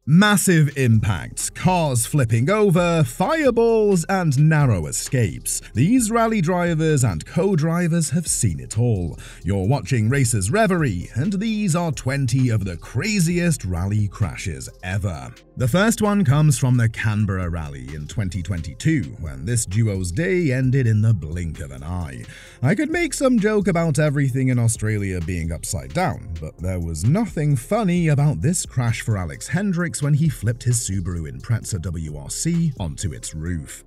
Massive impacts, cars flipping over, fireballs, and narrow escapes. These rally drivers and co-drivers have seen it all. You're watching Racers Reverie, and these are 20 of the craziest rally crashes ever. The first one comes from the Canberra Rally in 2022, when this duo's day ended in the blink of an eye. I could make some joke about everything in Australia being upside down, but there was nothing funny about this crash for Alex Hendricks when he flipped his Subaru Impreza WRC onto its roof.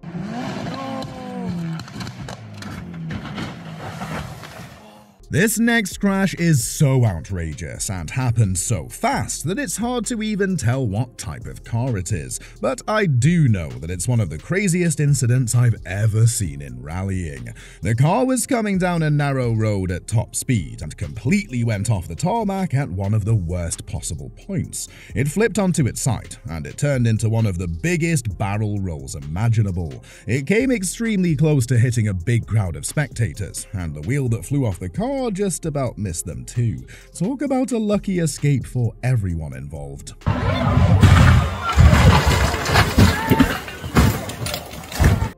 This next crash is so outrageous and happened so fast that it's hard to even tell what type of car it is, but I do know that it's one of the craziest incidents I've ever seen in rallying. The car was coming down a narrow road at top speed and completely went off the tarmac at one of the worst possible points. It flipped onto its side, and it turned into one of the biggest barrel rolls imaginable. It came extremely close to hitting a big crowd of spectators, and the wheel that flew off the car just about missed them too. Talk about a lucky escape for everyone involved.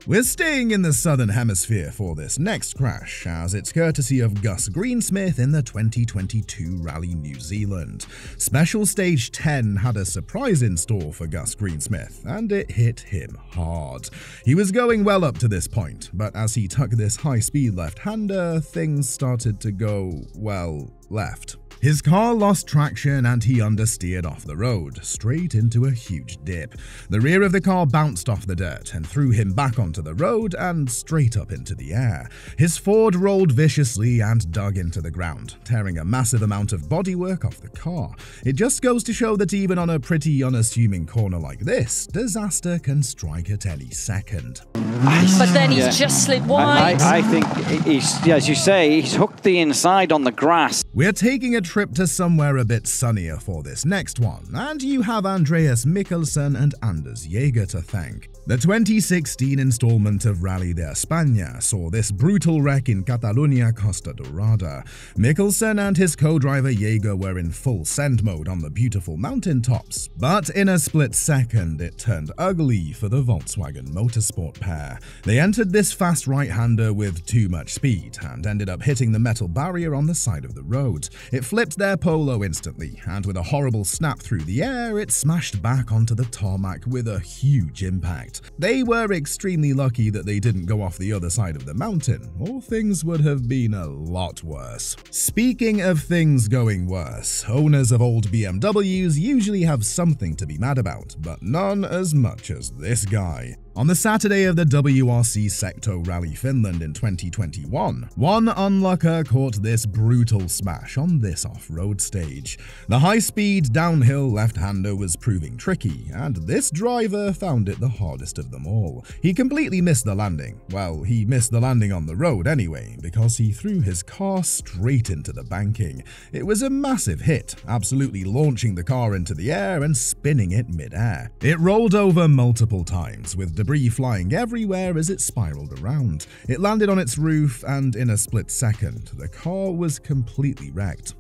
We're staying in the southern hemisphere for this next crash, as it's courtesy of Gus Greensmith in the 2022 Rally New Zealand. Special Stage 10 had a surprise in store for Gus Greensmith, and it hit him hard. He was going well up to this point, but as he took this high-speed left-hander, things started to go, well, left. His car lost traction and he understeered off the road, straight into a huge dip. The rear of the car bounced off the dirt and threw him back onto the road and straight up into the air. His Ford rolled viciously and dug into the ground, tearing a massive amount of bodywork off the car. It just goes to show that even on a pretty unassuming corner like this, disaster can strike at any second. But then he's just slid wide. I think he's, as you say, he's hooked the inside on the grass. We're taking a trip to somewhere a bit sunnier for this next one, and you have Andreas Mikkelsen and Anders Jaeger to thank. The 2016 installment of Rally de España saw this brutal wreck in Catalunya, Costa Dorada. Mikkelsen and his co-driver Jaeger were in full send mode on the beautiful mountaintops, but in a split second it turned ugly for the Volkswagen Motorsport pair. They entered this fast right-hander with too much speed and ended up hitting the metal barrier on the side of the road. It flipped their Polo instantly, and with a horrible snap through the air, it smashed back onto the tarmac with a huge impact. They were extremely lucky that they didn't go off the other side of the mountain, or things would have been a lot worse. Speaking of things going worse, owners of old BMWs usually have something to be mad about, but none as much as this guy. On the Saturday of the WRC Secto Rally Finland in 2021, one onlooker caught this brutal smash on this off-road stage. The high-speed downhill left-hander was proving tricky, and this driver found it the hardest of them all. He completely missed the landing. Well, he missed the landing on the road anyway, because he threw his car straight into the banking. It was a massive hit, absolutely launching the car into the air and spinning it mid-air. It rolled over multiple times, with debris flying everywhere as it spiraled around. It landed on its roof, and in a split second, the car was completely wrecked.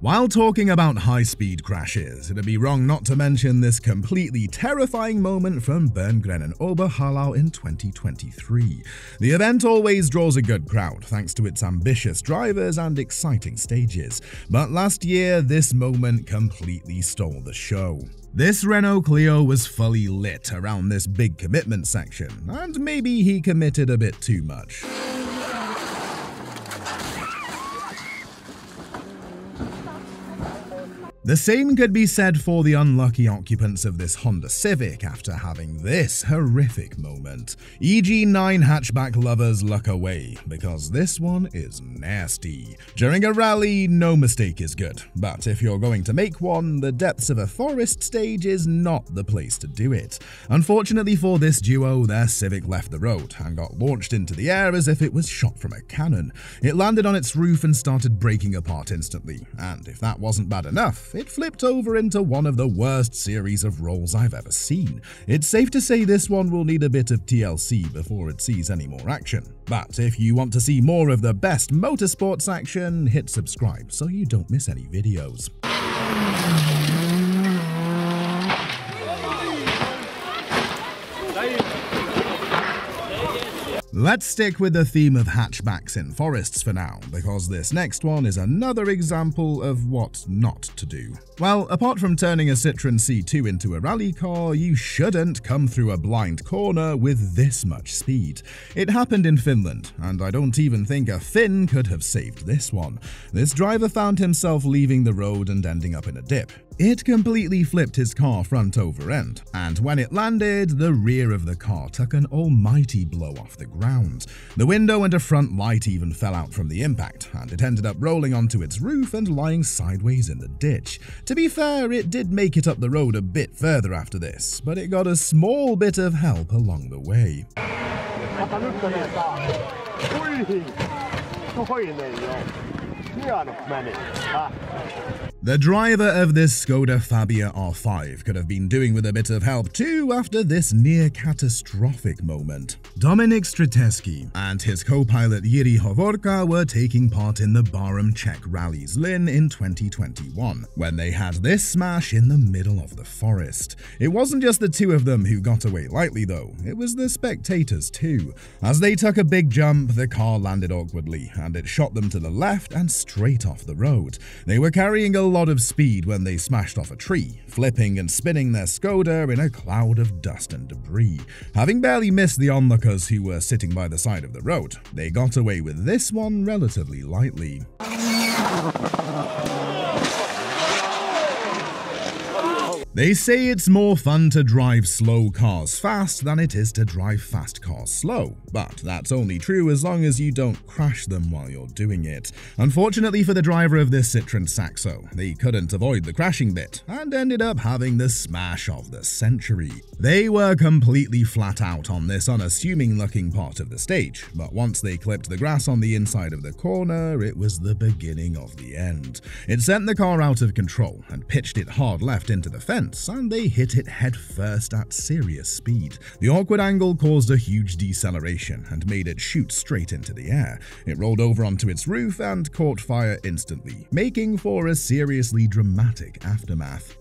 While talking about high-speed crashes, it'd be wrong not to mention this completely terrifying moment from Berngrennen Oberhallau in 2023. The event always draws a good crowd thanks to its ambitious drivers and exciting stages, but last year this moment completely stole the show. This Renault Clio was fully lit around this big commitment section, and maybe he committed a bit too much. The same could be said for the unlucky occupants of this Honda Civic after having this horrific moment. EG9 hatchback lovers look away, because this one is nasty. During a rally, no mistake is good, but if you're going to make one, the depths of a forest stage is not the place to do it. Unfortunately for this duo, their Civic left the road and got launched into the air as if it was shot from a cannon. It landed on its roof and started breaking apart instantly, and if that wasn't bad enough, off, it flipped over into one of the worst series of rolls I've ever seen. It's safe to say this one will need a bit of TLC before it sees any more action. But if you want to see more of the best motorsports action, hit subscribe so you don't miss any videos. Let's stick with the theme of hatchbacks in forests for now, because this next one is another example of what not to do. Well, apart from turning a Citroën C2 into a rally car, you shouldn't come through a blind corner with this much speed. It happened in Finland, and I don't even think a Finn could have saved this one. This driver found himself leaving the road and ending up in a dip. It completely flipped his car front over end, and when it landed, the rear of the car took an almighty blow off the ground. The window and a front light even fell out from the impact, and it ended up rolling onto its roof and lying sideways in the ditch. To be fair, it did make it up the road a bit further after this, but it got a small bit of help along the way. The driver of this Skoda Fabia R5 could have been doing with a bit of help too after this near-catastrophic moment. Dominik Strzelecki and his co-pilot Jiří Hovorka were taking part in the Bærum Czech Rally Zlin in 2021, when they had this smash in the middle of the forest. It wasn't just the two of them who got away lightly though, it was the spectators too. As they took a big jump, the car landed awkwardly, and it shot them to the left and straight off the road. They were carrying a lot of speed when they smashed off a tree, flipping and spinning their Skoda in a cloud of dust and debris. Having barely missed the onlookers who were sitting by the side of the road, they got away with this one relatively lightly. They say it's more fun to drive slow cars fast than it is to drive fast cars slow, but that's only true as long as you don't crash them while you're doing it. Unfortunately for the driver of this Citroën Saxo, they couldn't avoid the crashing bit and ended up having the smash of the century. They were completely flat out on this unassuming looking part of the stage, but once they clipped the grass on the inside of the corner, it was the beginning of the end. It sent the car out of control and pitched it hard left into the fence, and they hit it head first at serious speed. The awkward angle caused a huge deceleration and made it shoot straight into the air. It rolled over onto its roof and caught fire instantly, making for a seriously dramatic aftermath.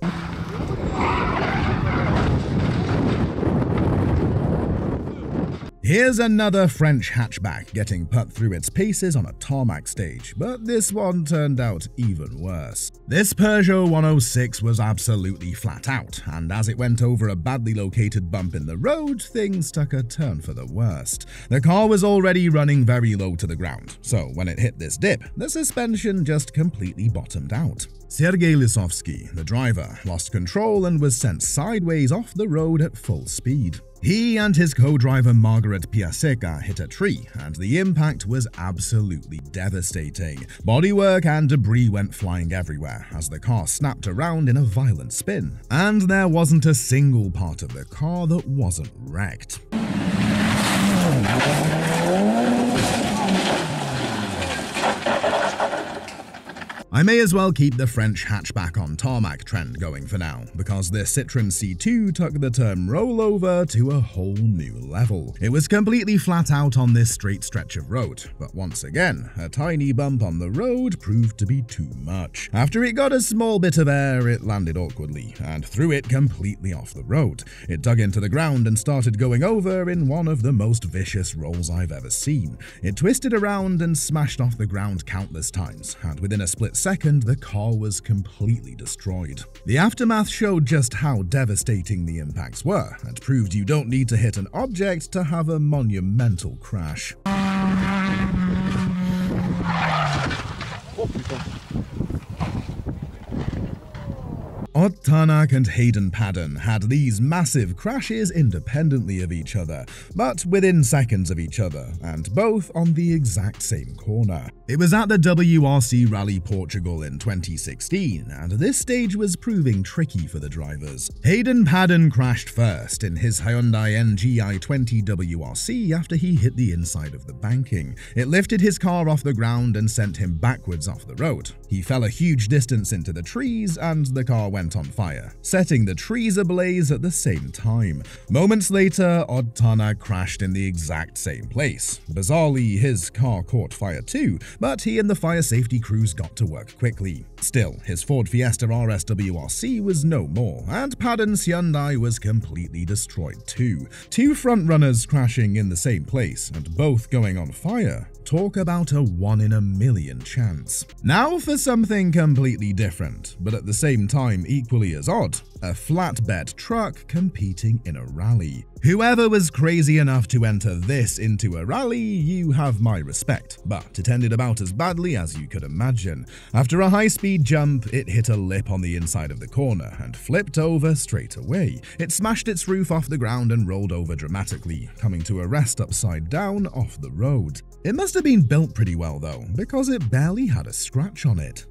Here's another French hatchback getting put through its paces on a tarmac stage, but this one turned out even worse. This Peugeot 106 was absolutely flat out, and as it went over a badly located bump in the road, things took a turn for the worst. The car was already running very low to the ground, so when it hit this dip, the suspension just completely bottomed out. Sergei Lisovsky, the driver, lost control and was sent sideways off the road at full speed. He and his co-driver Margaret Piasecka hit a tree, and the impact was absolutely devastating. Bodywork and debris went flying everywhere as the car snapped around in a violent spin, and there wasn't a single part of the car that wasn't wrecked. I may as well keep the French hatchback on tarmac trend going for now, because this Citroën C2 took the term rollover to a whole new level. It was completely flat out on this straight stretch of road, but once again, a tiny bump on the road proved to be too much. After it got a small bit of air, it landed awkwardly, and threw it completely off the road. It dug into the ground and started going over in one of the most vicious rolls I've ever seen. It twisted around and smashed off the ground countless times, and within a split second, the car was completely destroyed. The aftermath showed just how devastating the impacts were, and proved you don't need to hit an object to have a monumental crash. Odd Tanak and Hayden Paddon had these massive crashes independently of each other, but within seconds of each other, and both on the exact same corner. It was at the WRC Rally Portugal in 2016, and this stage was proving tricky for the drivers. Hayden Paddon crashed first in his Hyundai NG i20 WRC after he hit the inside of the banking. It lifted his car off the ground and sent him backwards off the road. He fell a huge distance into the trees, and the car went on fire, setting the trees ablaze at the same time. Moments later, Odd Tanak crashed in the exact same place. Bizarrely, his car caught fire too, but he and the fire safety crews got to work quickly. Still, his Ford Fiesta RS WRC was no more, and Paddon's Hyundai was completely destroyed too. Two frontrunners crashing in the same place, and both going on fire. Talk about a 1 in a million chance. Now for something completely different, but at the same time equally as odd. A flatbed truck competing in a rally. Whoever was crazy enough to enter this into a rally, you have my respect, but it ended about as badly as you could imagine. After a high-speed jump, it hit a lip on the inside of the corner and flipped over straight away. It smashed its roof off the ground and rolled over dramatically, coming to a rest upside down off the road. It must have been built pretty well though, because it barely had a scratch on it.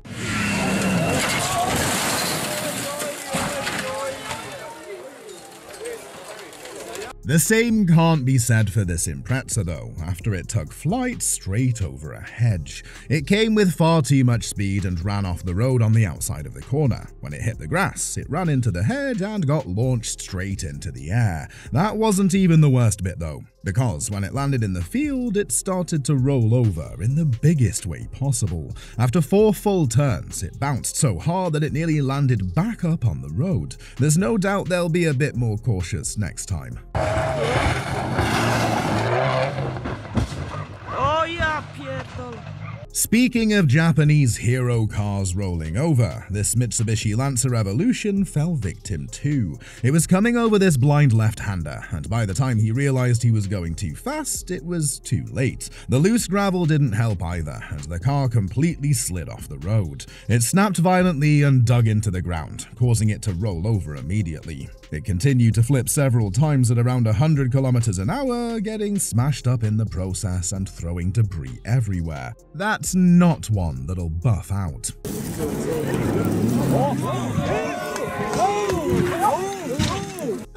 The same can't be said for this Impreza though, after it took flight straight over a hedge. It came with far too much speed and ran off the road on the outside of the corner. When it hit the grass, it ran into the hedge and got launched straight into the air. That wasn't even the worst bit though, because when it landed in the field, it started to roll over in the biggest way possible. After 4 full turns, it bounced so hard that it nearly landed back up on the road. There's no doubt they'll be a bit more cautious next time. Oh yeah, Pietro. Speaking of Japanese hero cars rolling over, this Mitsubishi Lancer Evolution fell victim too. It was coming over this blind left-hander, and by the time he realized he was going too fast, it was too late. The loose gravel didn't help either, and the car completely slid off the road. It snapped violently and dug into the ground, causing it to roll over immediately. It continued to flip several times at around 100 kilometers an hour, getting smashed up in the process and throwing debris everywhere. That's not one that'll buff out.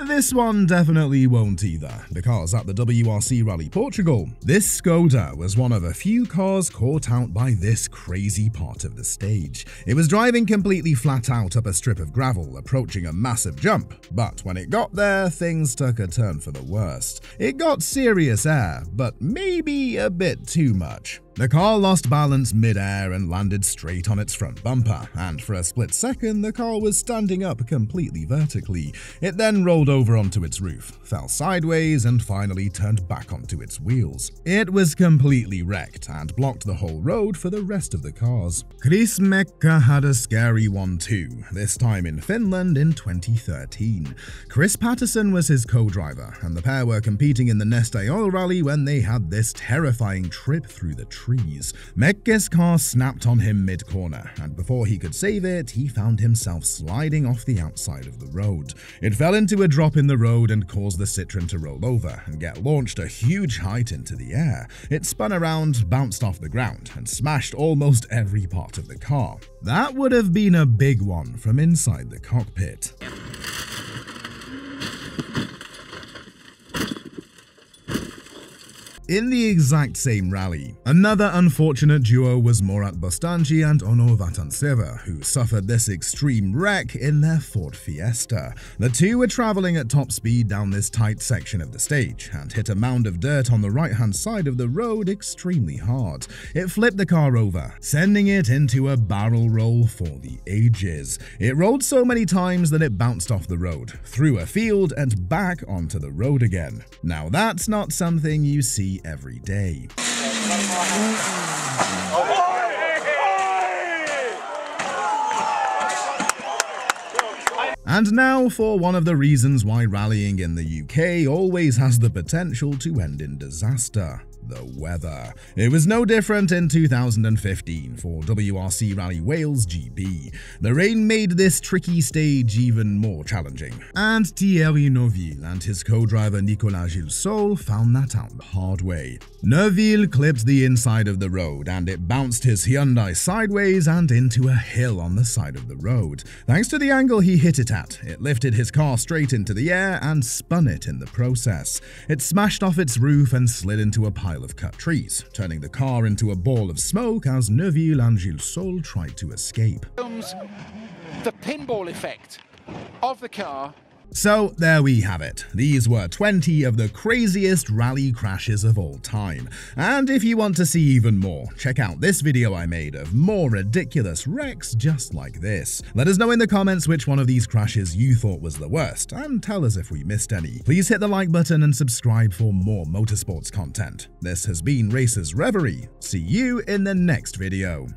This one definitely won't either, because at the WRC Rally Portugal, this Skoda was one of a few cars caught out by this crazy part of the stage. It was driving completely flat out up a strip of gravel, approaching a massive jump, but when it got there, things took a turn for the worst. It got serious air, but maybe a bit too much. The car lost balance mid-air and landed straight on its front bumper, and for a split second the car was standing up completely vertically. It then rolled over onto its roof, fell sideways, and finally turned back onto its wheels. It was completely wrecked and blocked the whole road for the rest of the cars. Chris Mekka had a scary one too, this time in Finland in 2013. Chris Patterson was his co-driver, and the pair were competing in the Neste Oil Rally when they had this terrifying trip through the trees. Mekke's car snapped on him mid-corner, and before he could save it, he found himself sliding off the outside of the road. It fell into a drop in the road and caused the Citroen to roll over and get launched a huge height into the air. It spun around, bounced off the ground, and smashed almost every part of the car. That would have been a big one from inside the cockpit. In the exact same rally, another unfortunate duo was Murat Bostanci and Onur Vatansever, who suffered this extreme wreck in their Ford Fiesta. The two were traveling at top speed down this tight section of the stage and hit a mound of dirt on the right-hand side of the road extremely hard. It flipped the car over, sending it into a barrel roll for the ages. It rolled so many times that it bounced off the road, through a field, and back onto the road again. Now that's not something you see every day. And now for one of the reasons why rallying in the UK always has the potential to end in disaster. the weather. It was no different in 2015 for WRC Rally Wales GP. The rain made this tricky stage even more challenging, and Thierry Neuville and his co-driver Nicolas Gilsoul found that out the hard way. Neuville clipped the inside of the road and it bounced his Hyundai sideways and into a hill on the side of the road. Thanks to the angle he hit it at, it lifted his car straight into the air and spun it in the process. It smashed off its roof and slid into a pile of cut trees, turning the car into a ball of smoke as Neuville and Gilsoul tried to escape. The pinball effect of the car. So there we have it. These were 20 of the craziest rally crashes of all time. And if you want to see even more, check out this video I made of more ridiculous wrecks just like this. Let us know in the comments which one of these crashes you thought was the worst, and tell us if we missed any. Please hit the like button and subscribe for more motorsports content. This has been Racers Reverie. See you in the next video.